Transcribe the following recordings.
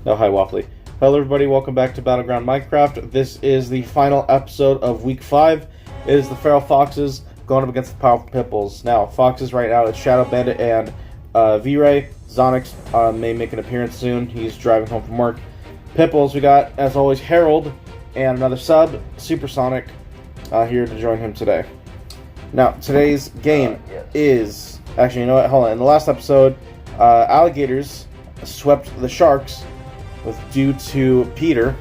No, hi, Waffly. Hello, everybody. Welcome back to Battleground Minecraft. This is the final episode of Week 5. It is the Feral Foxes going up against the Powerful Pipples. Now, Foxes right now, it's Shadow Bandit and V-Ray. Zonix may make an appearance soon. He's driving home from work. Pipples, we got, as always, Harold and another sub, Supersonic, here to join him today. Now, today's game is... Actually, you know what? Hold on. In the last episode, alligators swept the sharks due to Peter,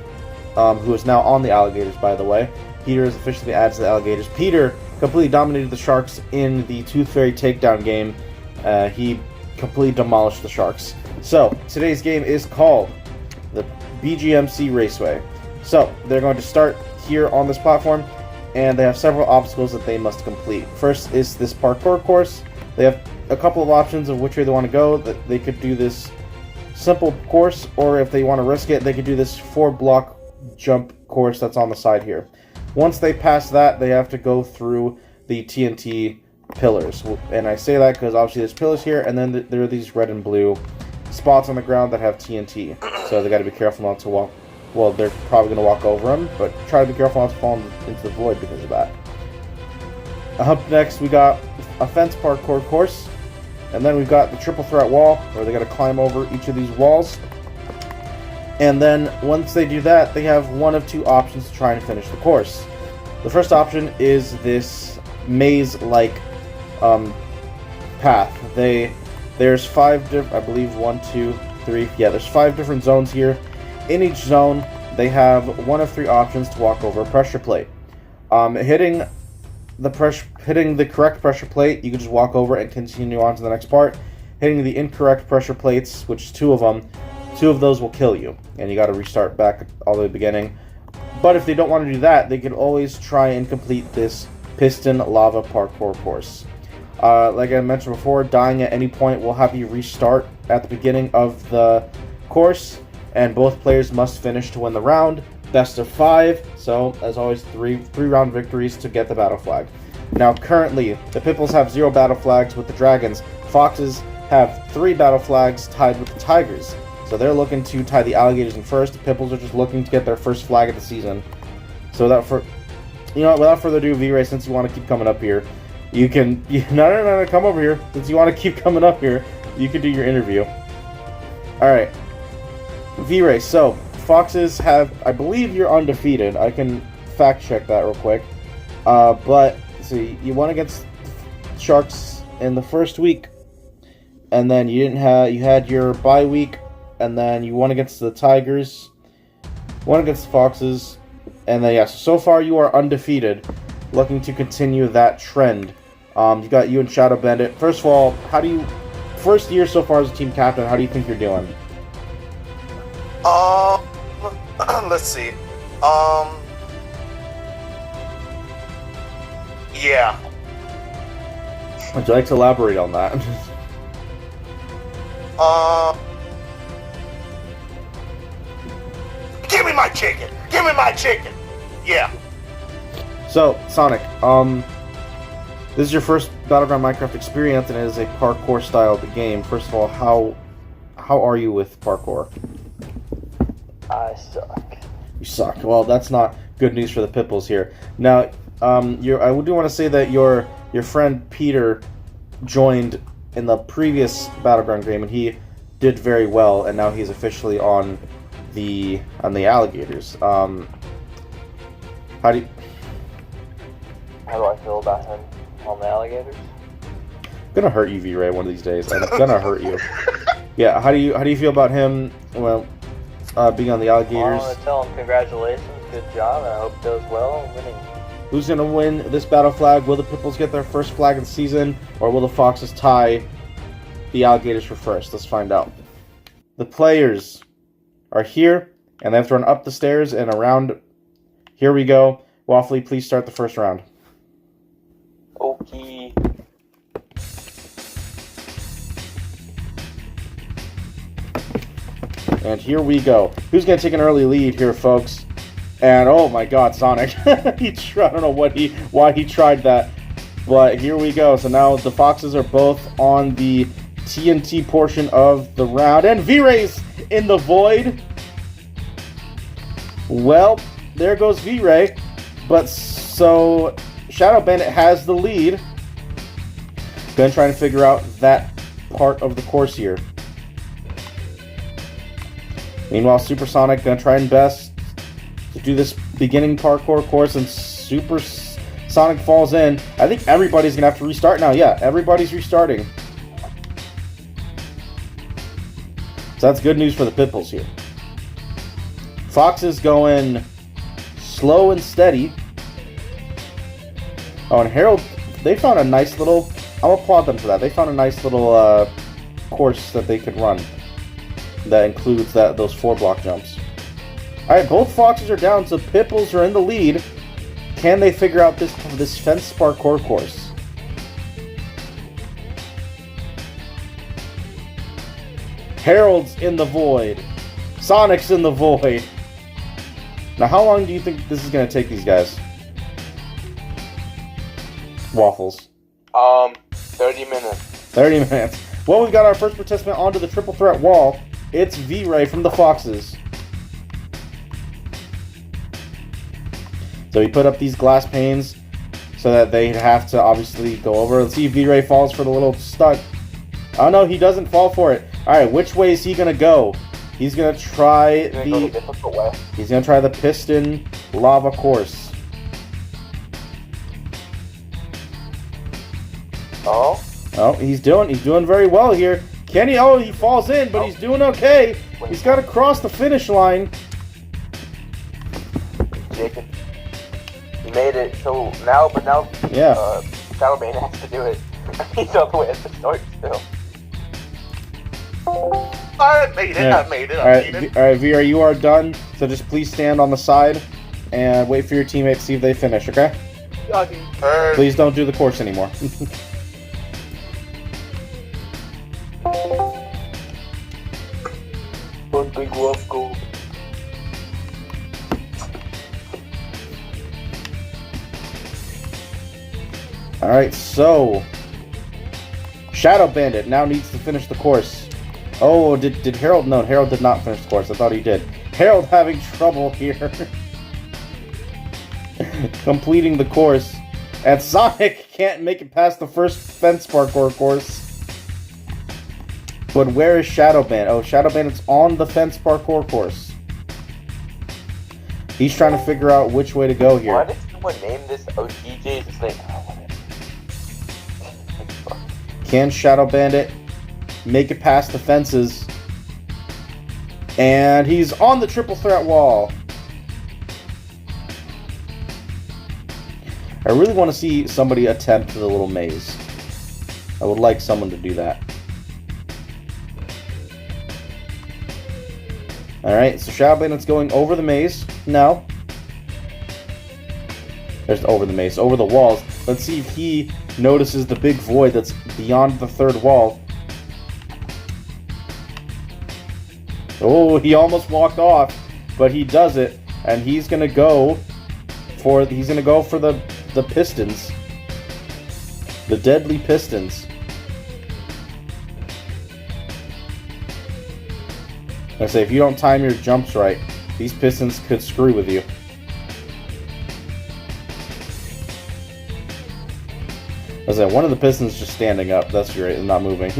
who is now on the alligators, by the way. Peter is officially added to the alligators. Peter completely dominated the sharks in the Tooth Fairy takedown game. He completely demolished the sharks. So, today's game is called the BgMc Raceway. So, they're going to start here on this platform, and they have several obstacles that they must complete. First is this parkour course. They have a couple of options of which way they want to go. That they could do this simple course, or if they want to risk it, they could do this 4-block jump course that's on the side here. Once they pass that, they have to go through the TNT pillars. And I say that because obviously there's pillars here, and then there are these red and blue spots on the ground that have TNT. So they got to be careful not to walk. Well, they're probably going to walk over them, but try to be careful not to fall into the void because of that. Up next, we got a fence parkour course. And then we've got the triple threat wall, where they got to climb over each of these walls. And then once they do that, they have one of two options to try and finish the course. The first option is this maze-like path. There's 5 different, I believe 1, 2, 3. Yeah, there's 5 different zones here. In each zone, they have one of 3 options to walk over a pressure plate. Hitting the correct pressure plate, you can just walk over and continue on to the next part. Hitting the incorrect pressure plates, which is 2 of them, 2 of those will kill you, and you got to restart back all the way beginning. But if they don't want to do that, they can always try and complete this piston lava parkour course. Like I mentioned before, dying at any point will have you restart at the beginning of the course, and both players must finish to win the round. Best of 5, so as always, 3-round victories to get the battle flag. Now currently, the Pipples have 0 battle flags with the Dragons. Foxes have 3 battle flags tied with the Tigers. So they're looking to tie the Alligators in first. The Pipples are just looking to get their first flag of the season. So without further ado, V-Ray, since you want to keep coming up here, you can... No, come over here. Since you want to keep coming up here, you can do your interview. Alright. V-Ray, so... Foxes have, I believe you're undefeated. I can fact check that real quick. But see, you won against Sharks in the first week, and then you had your bye week, and then you won against the Tigers, won against the Foxes, and then so far you are undefeated. Looking to continue that trend. You got you and Shadow Bandit. First of all, first year so far as a team captain, how do you think you're doing? Let's see. Yeah. Would you like to elaborate on that? Give me my chicken! Give me my chicken! Yeah. So, Sonic, this is your first Battleground Minecraft experience, and it is a parkour style game. First of all, how are you with parkour? I suck. You suck. Well, that's not good news for the Pipples here. Now, I do want to say that your friend Peter joined in the previous Battleground game, and he did very well, and now he's officially on the alligators. How do I feel about him on the alligators? I'm gonna hurt you, V-Ray, one of these days. I'm gonna hurt you. Yeah. How do you feel about him? Well. Being on the alligators. I want to tell him congratulations, good job, and I hope it does well in winning. Who's going to win this battle flag? Will the Pipples get their first flag of the season, or will the Foxes tie the alligators for first? Let's find out. The players are here, and they have to run up the stairs and around. Here we go. Waffly, please start the first round. Okay. And here we go. Who's going to take an early lead here, folks? And oh my god, Sonic. I don't know why he tried that. But here we go. So now the Foxes are both on the TNT portion of the round. And V-Ray's in the void. Well, there goes V-Ray. But so Shadow Bandit has the lead. Gonna try to figure out that part of the course here. Meanwhile, Supersonic gonna try and best to do this beginning parkour course, and Supersonic falls in. I think everybody's gonna have to restart now. Yeah, everybody's restarting. So that's good news for the Pitbulls here. Fox is going slow and steady. Oh, and Harold, they found a nice little... I'll applaud them for that. They found a nice little course that they could run that includes those 4-block jumps. Alright, both Foxes are down, so Pitbulls are in the lead. Can they figure out this fence parkour course? Harold's in the void. Sonic's in the void. Now, how long do you think this is going to take these guys? Waffles. 30 minutes. 30 minutes. Well, we've got our first participant onto the triple threat wall. It's V-Ray from the Foxes. So he put up these glass panes so that they have to obviously go over. Let's see if V-Ray falls for the little stunt. Oh no, he doesn't fall for it. Alright, which way is he gonna go? He's gonna try He's gonna try the piston lava course. Oh, he's doing very well here. Can he? Oh, he falls in, but he's doing okay. He's got to cross the finish line. Jacob, he made it. So now, Yeah. Shadow Bandit has to do it. He's all the way at the start still. I made it. Yeah. I made it. All right, VR, you are done. So just please stand on the side and wait for your teammates to see if they finish. Okay? Please don't do the course anymore. Big wolf gold. Alright, so Shadow Bandit now needs to finish the course. Oh, did Harold? No, Harold did not finish the course. I thought he did. Harold having trouble here. Completing the course. And Sonic can't make it past the first fence parkour course. But where is Shadow Bandit? Oh, Shadow Bandit's on the fence parkour course. He's trying to figure out which way to go here. Why did someone name this OTJ? It's like, Can Shadow Bandit make it past the fences? And he's on the triple threat wall. I really want to see somebody attempt the little maze. I would like someone to do that. Alright, so Shadow Bandit's going over the maze now. There's over the maze, over the walls. Let's see if he notices the big void that's beyond the third wall. Oh, he almost walked off, but he does it, and he's gonna go for the pistons, the deadly pistons. I say, if you don't time your jumps right, these pistons could screw with you. I say, one of the pistons just standing up. That's great, and not moving.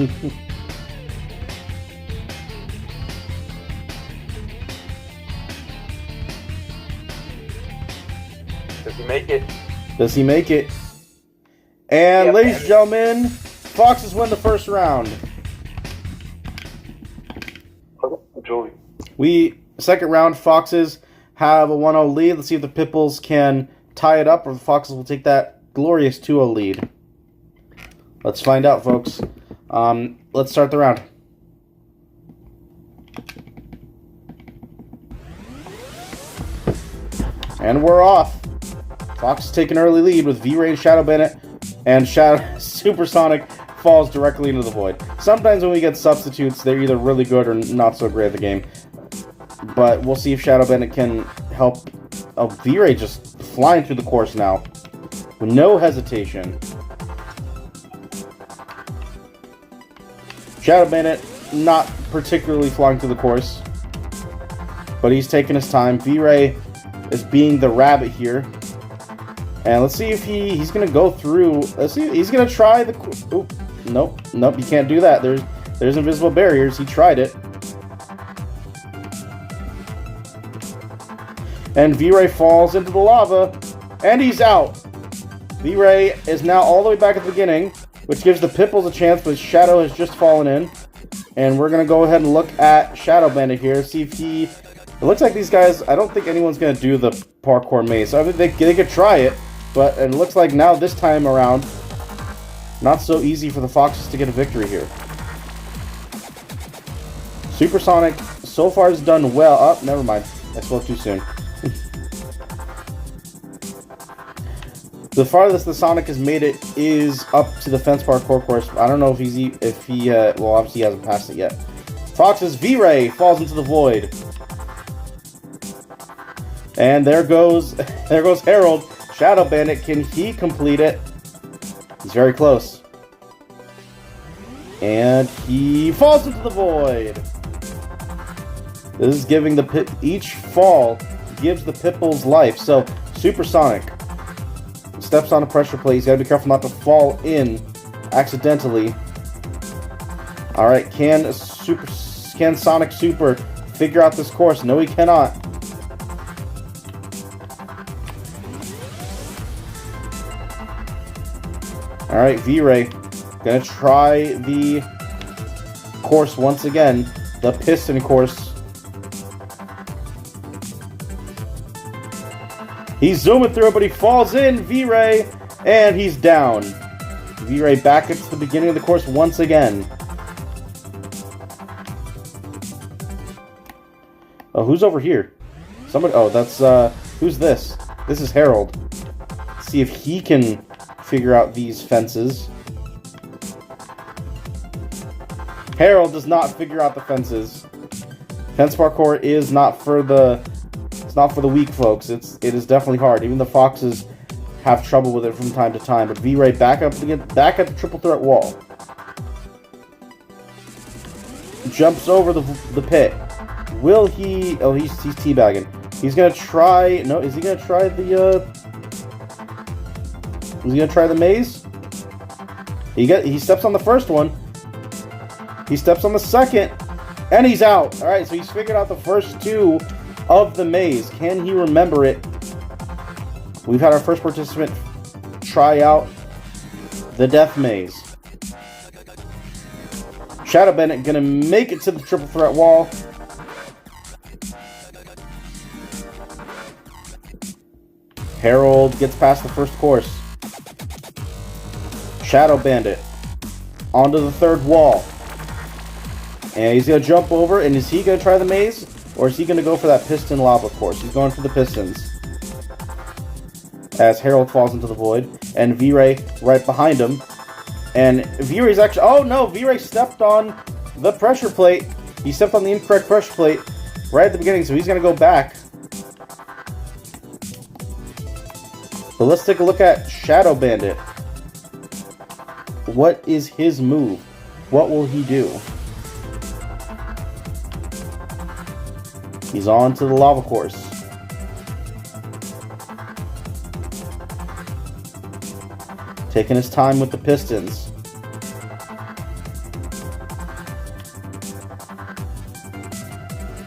does he make it? Does he make it? And Yep. ladies and gentlemen, Foxes win the first round. Second round, Foxes have a 1-0 lead. Let's see if the Pitbulls can tie it up, or the Foxes will take that glorious 2-0 lead. Let's find out, folks. Let's start the round. And we're off. Fox take an early lead with V-Ray and Shadow Bandit, and Supersonic falls directly into the void. Sometimes when we get substitutes, they're either really good or not so great at the game. But we'll see if Shadow Bandit can help. Oh, V-Ray just flying through the course now. With no hesitation. Shadow Bandit not particularly flying through the course. but he's taking his time. V-Ray is being the rabbit here. And let's see if he's going to go through. Let's see. He's going to try the... Oop. Nope. Nope, you can't do that. There's invisible barriers. He tried it. And V-Ray falls into the lava. And he's out. V-Ray is now all the way back at the beginning, which gives the Pipples a chance, but Shadow has just fallen in. And we're going to go ahead and look at Shadow Bandit here, see if he... It looks like these guys, I don't think anyone's going to do the parkour maze. So I think they could try it, but it looks like now this time around, not so easy for the Foxes to get a victory here. Supersonic so far has done well. Oh, never mind. I spoke too soon. The farthest the Sonic has made it is up to the fence parkour course. I don't know if he well, obviously he hasn't passed it yet. Fox's V-Ray falls into the void. And there goes Harold. Shadow Bandit, can he complete it? He's very close. And he falls into the void. This is giving each fall gives the Pipples life. So, Supersonic steps on a pressure plate. He's got to be careful not to fall in accidentally. Alright, can Sonic Super figure out this course? No, he cannot. Alright, V-Ray gonna try the course once again. The piston course. He's zooming through it, but he falls in, V-Ray, and he's down. V-Ray back up to the beginning of the course once again. Oh, who's over here? Somebody. Oh, that's who's this? This is Harold. Let's see if he can figure out these fences. Harold does not figure out the fences. Fence parkour is not for the weak folks. It is definitely hard. Even the Foxes have trouble with it from time to time. But V-Ray back at the triple threat wall. Jumps over the pit. Will he? Oh, he's teabagging. He's gonna try. No, is he gonna try the? Is he gonna try the maze? He steps on the first one. He steps on the second, and he's out. All right, so he's figured out the first two of the maze. Can he remember it? We've had our first participant try out the death maze. Shadow Bandit gonna make it to the triple threat wall. Harold gets past the first course. Shadow Bandit onto the third wall. And he's going to jump over, and is he going to try the maze? Or is he going to go for that piston lava course? He's going for the pistons. As Harold falls into the void. And V-Ray right behind him. And V-Ray's actually... Oh no, V-Ray stepped on the pressure plate. He stepped on the incorrect pressure plate right at the beginning, so he's going to go back. So let's take a look at Shadow Bandit. What is his move? What will he do? He's on to the lava course. Taking his time with the pistons.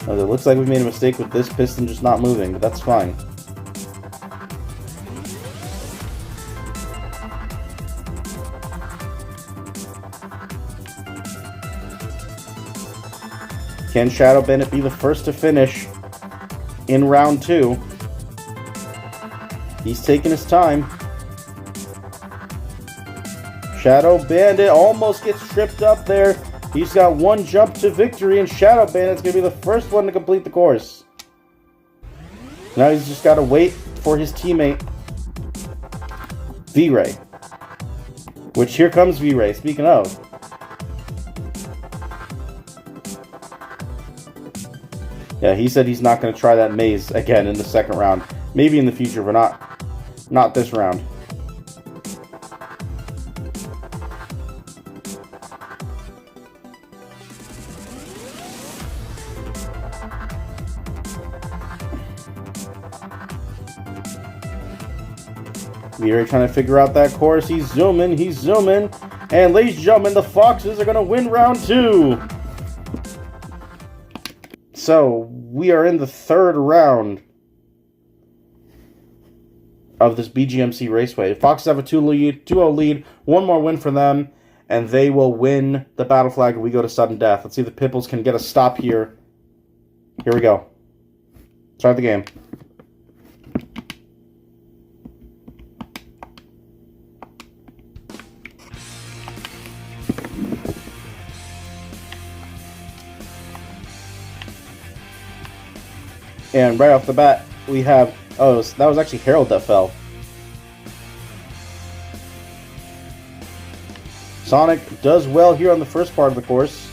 Oh, it looks like we made a mistake with this piston just not moving, but that's fine. Can Shadow Bandit be the first to finish in round 2? He's taking his time. Shadow Bandit almost gets tripped up there. He's got one jump to victory, and Shadow Bandit's going to be the first one to complete the course. Now he's just got to wait for his teammate, V-Ray. Which, here comes V-Ray, speaking of. Yeah, he said he's not going to try that maze again in the second round. Maybe in the future, but not this round. V-Ray trying to figure out that course. He's zooming. And ladies and gentlemen, the Foxes are going to win round 2. So, we are in the 3rd round of this BgMc Raceway. The Foxes have a 2-0 lead. One more win for them, and they will win the battle flag, and we go to sudden death. Let's see if the Pipples can get a stop here. Here we go. Start the game. And right off the bat, we have... Oh, that was actually Harold that fell. Sonic does well here on the first part of the course.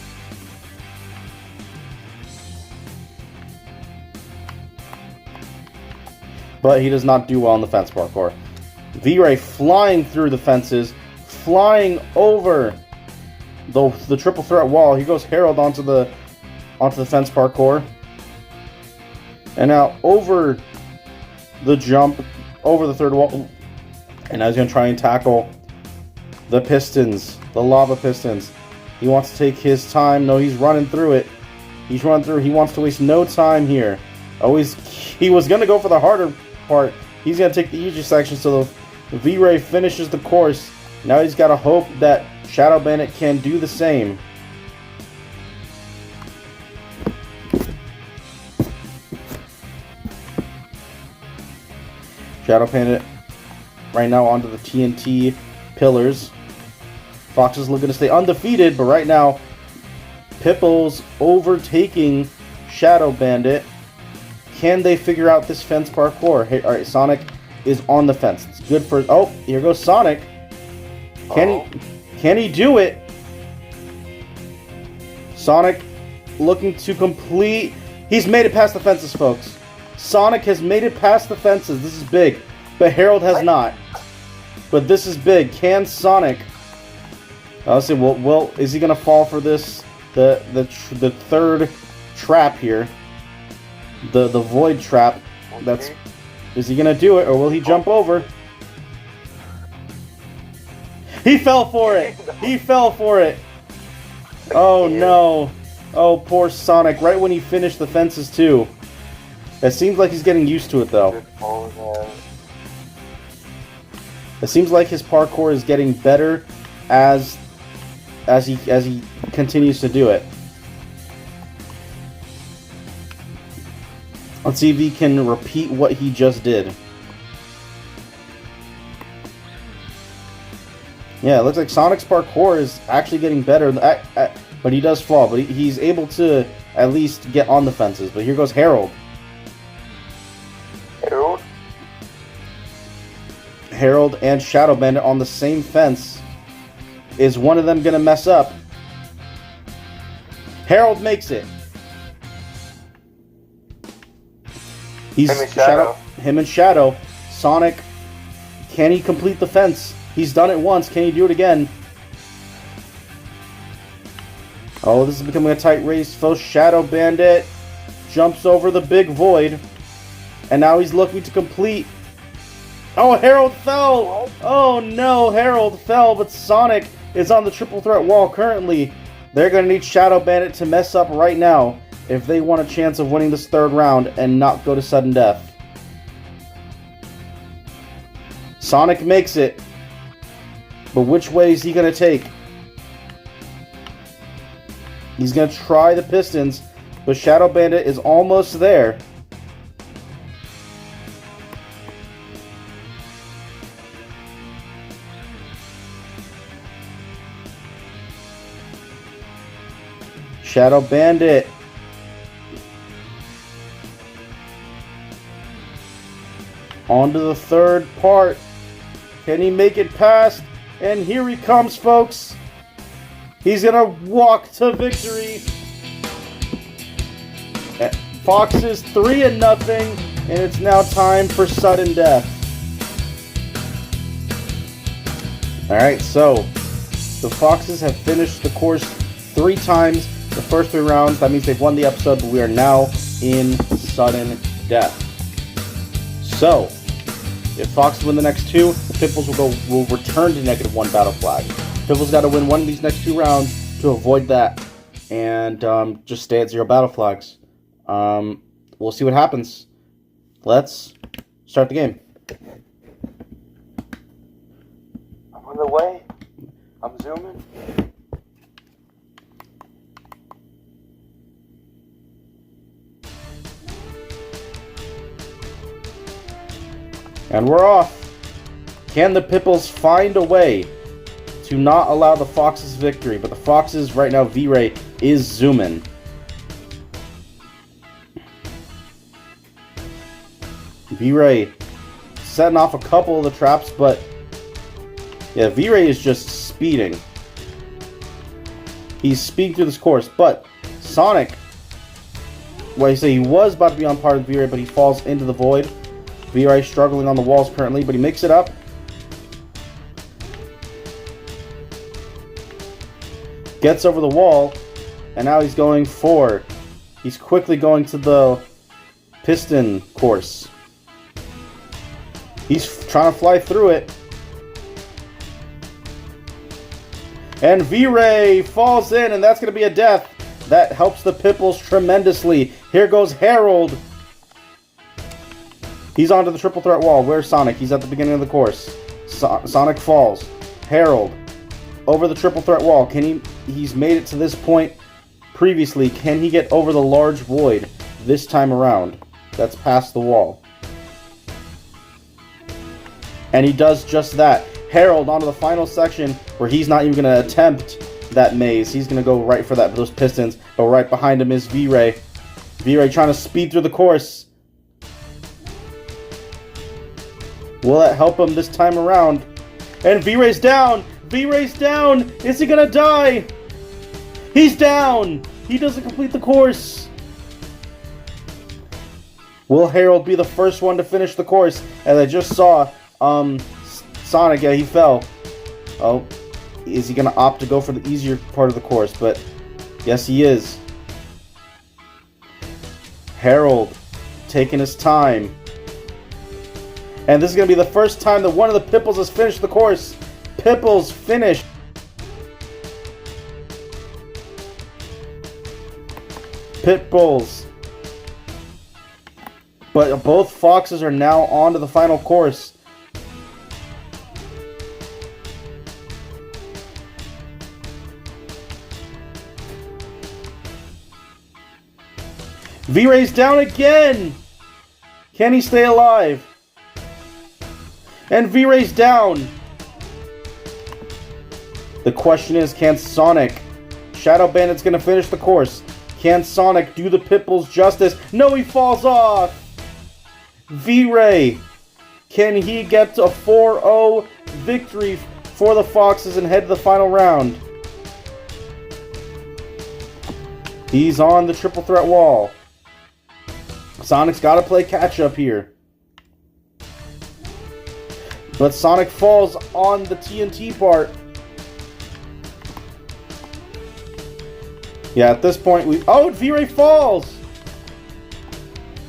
But he does not do well on the fence parkour. V-Ray flying through the fences, flying over the triple threat wall. He goes Harold onto the fence parkour. And now over the jump, over the third wall. And now he's going to try and tackle the pistons, the lava pistons. He wants to take his time. No, he's running through it. He's running through. He wants to waste no time here. He was going to go for the harder part. He's going to take the easier section so the V-Ray finishes the course. Now he's got to hope that Shadow Bandit can do the same. Shadow Bandit right now onto the TNT pillars. Fox is looking to stay undefeated, but right now Pipples overtaking Shadow Bandit. Can they figure out this fence parkour? Hey, alright, Sonic is on the fence. It's good for... Oh, here goes Sonic. Can he do it? Sonic looking to complete... He's made it past the fences, folks. Sonic has made it past the fences. This is big. But Harold has not. But this is big. Can Sonic... Let's see, well, is he going to fall for this? The third trap here. The void trap. Is he going to do it, or will he jump over? He fell for it! He fell for it! Oh no. Oh, poor Sonic. Right when he finished the fences, too. It seems like he's getting used to it, though. It seems like his parkour is getting better as he continues to do it. Let's see if he can repeat what he just did. Yeah, it looks like Sonic's parkour is actually getting better, but he does fall. But he's able to at least get on the fences. But here goes Harold. Harold and Shadow Bandit on the same fence. Is one of them going to mess up? Harold makes it. Him and Shadow. Sonic, can he complete the fence? He's done it once. Can he do it again? Oh, this is becoming a tight race. First, Shadow Bandit jumps over the big void. And now he's looking to complete. Oh, Harold fell! Oh no, Harold fell, but Sonic is on the triple threat wall currently. They're going to need Shadow Bandit to mess up right now if they want a chance of winning this third round and not go to sudden death. Sonic makes it. But which way is he going to take? He's going to try the pistons, but Shadow Bandit is almost there. Shadow Bandit. On to the third part. Can he make it past? And here he comes, folks. He's going to walk to victory. Foxes 3-0, and it's now time for sudden death. Alright, so the Foxes have finished the course 3 times. The first 3 rounds, that means they've won the episode, but we are now in sudden death. So, If Foxes win the next 2, the Pipples will return to -1 battle flag. Pipples got to win one of these next 2 rounds to avoid that, and just stay at 0 battle flags. We'll see what happens. Let's start the game. I'm on the way. I'm zooming. And we're off. Can the Pipples find a way to not allow the Foxes victory? But the Foxes right now, V-Ray is zooming. V-Ray setting off a couple of the traps, but yeah, V-Ray is just speeding. He's speeding through this course, but Sonic, well, you say he was about to be on par with V-Ray, but he falls into the void. V-Ray struggling on the walls currently, but he makes it up. Gets over the wall, and now he's going forward. He's quickly going to the piston course. He's trying to fly through it. And V-Ray falls in, and that's going to be a death. That helps the Pipples tremendously. Here goes Harold. He's onto the triple threat wall. Where's Sonic? He's at the beginning of the course. Sonic falls. Harold over the triple threat wall. He's made it to this point previously. Can he get over the large void this time around? That's past the wall. And he does just that. Harold onto the final section where he's not even going to attempt that maze. He's going to go right for those pistons. But right behind him is V-Ray. V-Ray trying to speed through the course. Will that help him this time around? And V-Ray's down! V-Ray's down! Is he gonna die? He's down! He doesn't complete the course. Will Harold be the first one to finish the course? As I just saw, Sonic, yeah, he fell. Oh, is he gonna opt to go for the easier part of the course? But yes, he is. Harold taking his time. And this is going to be the first time that one of the Pipples has finished the course. Pipples finished. Pipples. But both Foxes are now on to the final course. V-Ray's down again. Can he stay alive? And V-Ray's down. The question is, can Sonic? Shadow Bandit's going to finish the course. Can Sonic do the Pipples justice? No, he falls off. V-Ray. Can he get a 4-0 victory for the Foxes and head to the final round? He's on the triple threat wall. Sonic's got to play catch up here. But Sonic falls on the TNT part. Yeah, at this point oh, V-Ray falls!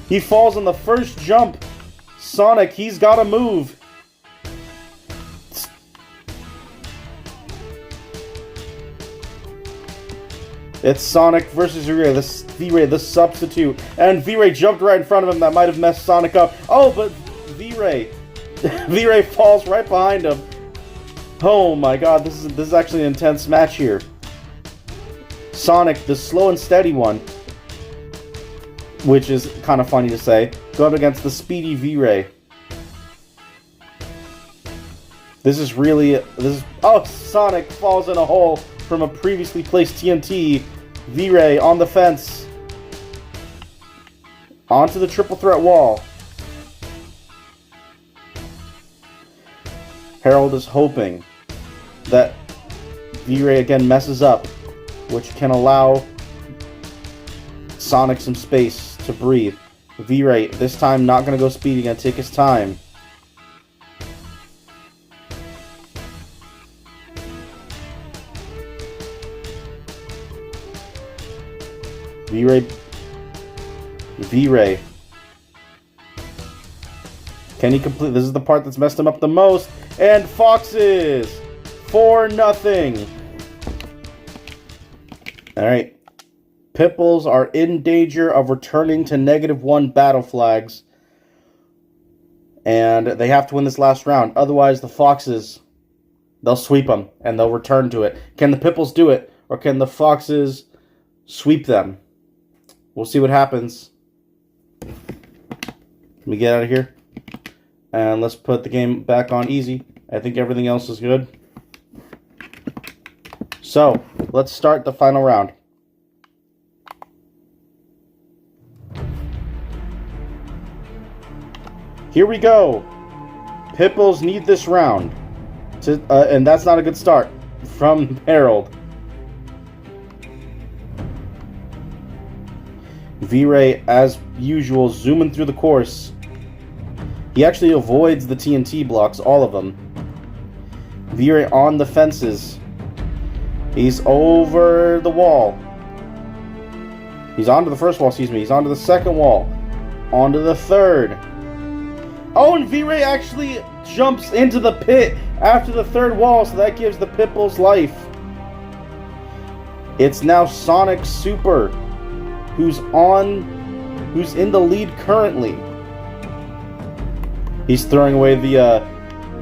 He falls on the first jump. Sonic, he's got to move. It's Sonic versus V-Ray, the substitute. And V-Ray jumped right in front of him. That might have messed Sonic up. Oh, but V-Ray falls right behind him. Oh my god, this is actually an intense match here. Sonic, the slow and steady one, which is kind of funny to say, going against the speedy V-Ray. Oh, Sonic falls in a hole from a previously placed TNT. V-Ray on the fence. Onto the triple threat wall. Harold is hoping that V-Ray again messes up, which can allow Sonic some space to breathe. V-Ray, this time not going to go speedy, going to take his time. V-Ray. Can he complete? This is the part that's messed him up the most. And Foxes! 4-0. Alright. Pipples are in danger of returning to -1 battle flags. And they have to win this last round. Otherwise, the Foxes, they'll sweep them and they'll return to it. Can the Pipples do it? Or can the Foxes sweep them? We'll see what happens. Let me get out of here. And let's put the game back on easy. I think everything else is good. So, let's start the final round. Here we go. Pipples need this round. And that's not a good start from Harold. V-Ray, as usual, zooming through the course. He actually avoids the TNT blocks, all of them. V-Ray on the fences. He's over the wall. He's onto the first wall, excuse me. He's onto the second wall. Onto the third. Oh, and V-Ray actually jumps into the pit after the third wall, so that gives the Pipples life. It's now Sonic Super, who's in the lead currently. He's throwing away the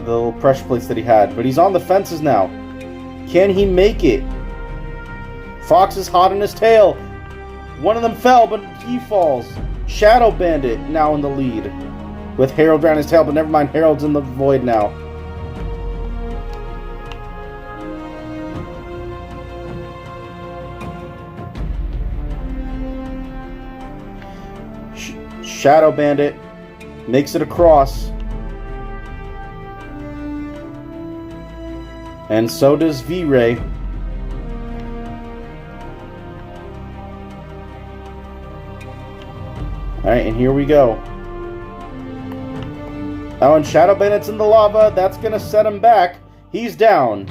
little pressure plates that he had, but he's on the fences now. Can he make it? Fox is hot in his tail. One of them fell, but he falls. Shadow Bandit now in the lead, with Harold around his tail, but never mind, Harold's in the void now. Shadow Bandit makes it across. And so does V-Ray. Alright, and here we go. Oh, and Shadow Bandit's in the lava. That's going to set him back. He's down.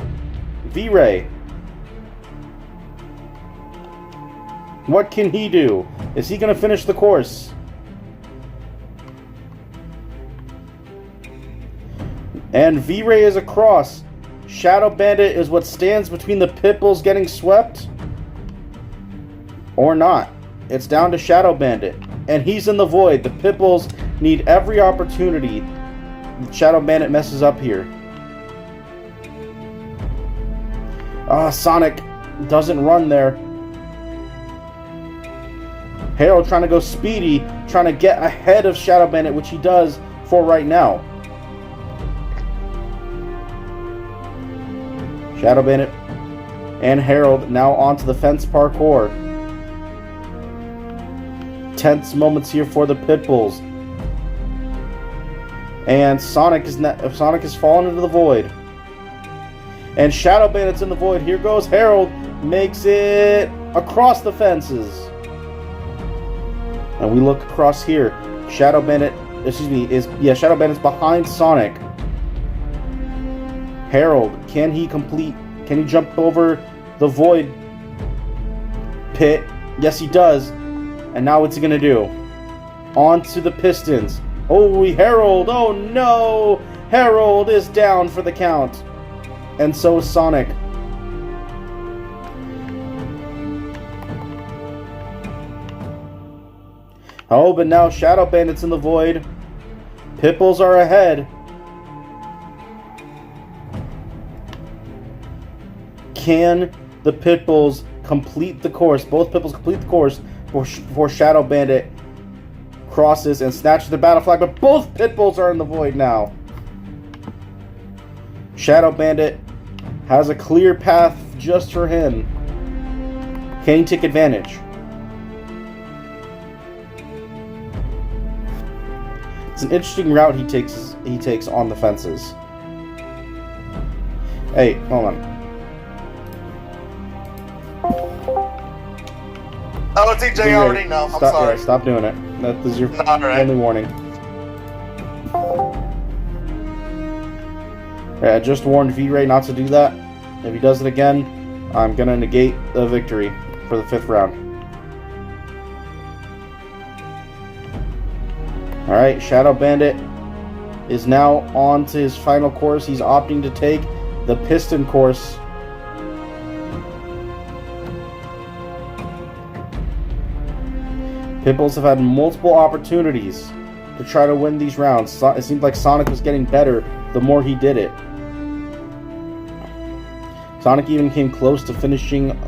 V-Ray. What can he do? Is he going to finish the course? And V-Ray is across. Shadow Bandit is what stands between the Pipples getting swept or not. It's down to Shadow Bandit. And he's in the void. The Pipples need every opportunity. Shadow Bandit messes up here. Sonic doesn't run there. Harold trying to go speedy, trying to get ahead of Shadow Bandit, which he does for right now. Shadow Bandit and Harold now onto the fence parkour. Tense moments here for the Pitbulls. And Sonic is falling into the void. And Shadow Bandit's in the void. Here goes Harold. Makes it across the fences. And we look across here. Shadow Bandit, Shadow Bandit's behind Sonic. Harold, can he jump over the void pit? Yes, he does. And now what's he gonna do? On to the Pistons. Oh, Harold! Oh no! Harold is down for the count. And so is Sonic. Oh, but now Shadow Bandit's in the void. Pipples are ahead. Can the Pitbulls complete the course? Both Pitbulls complete the course before Shadow Bandit crosses and snatches the battle flag, but both Pitbulls are in the void now. Shadow Bandit has a clear path just for him. Can he take advantage? It's an interesting route he takes on the fences. Hey, hold on. Oh, TJ, I already know. I'm sorry. Yeah, stop doing it. That is your only warning. Yeah, I just warned V-Ray not to do that. If he does it again, I'm going to negate the victory for the 5th round. Alright, Shadow Bandit is now on to his final course. He's opting to take the piston course. Pitbulls have had multiple opportunities to try to win these rounds. It seemed like Sonic was getting better the more he did it. Sonic even came close to finishing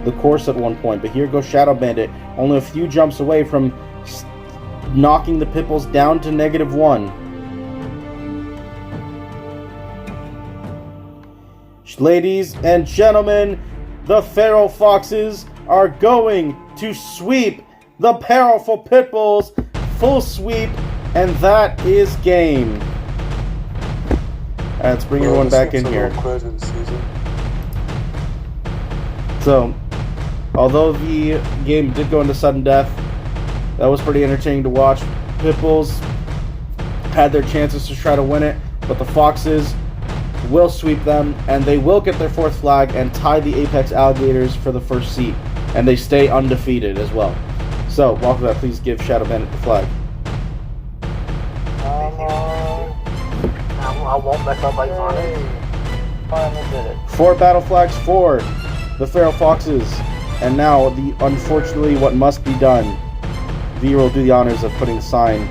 the course at one point, but here goes Shadow Bandit, only a few jumps away from knocking the Pitbulls down to -1. Ladies and gentlemen, the Feral Foxes are going to sweep the powerful Pitbulls, full sweep, and that is game. Let's bring everyone back in here. So, although the game did go into sudden death, that was pretty entertaining to watch. Pitbulls had their chances to try to win it, but the Foxes will sweep them, and they will get their 4th flag and tie the Apex Alligators for the 1st seat, and they stay undefeated as well. So, welcome back. Please give Shadow Bandit the flag. I won't mess up like Sonic. Finally did it. 4 battle flags for the Feral Foxes, and now unfortunately what must be done. V will do the honors of putting a sign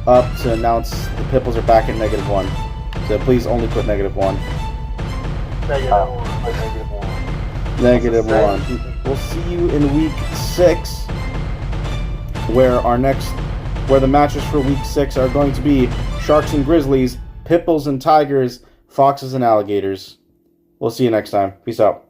up to announce the Pitbulls are back at -1. So please only put -1. -1. We'll see you in week 6, where the matches for week 6 are going to be Sharks and Grizzlies, Pitbulls and Tigers, Foxes and Alligators. We'll see you next time. Peace out.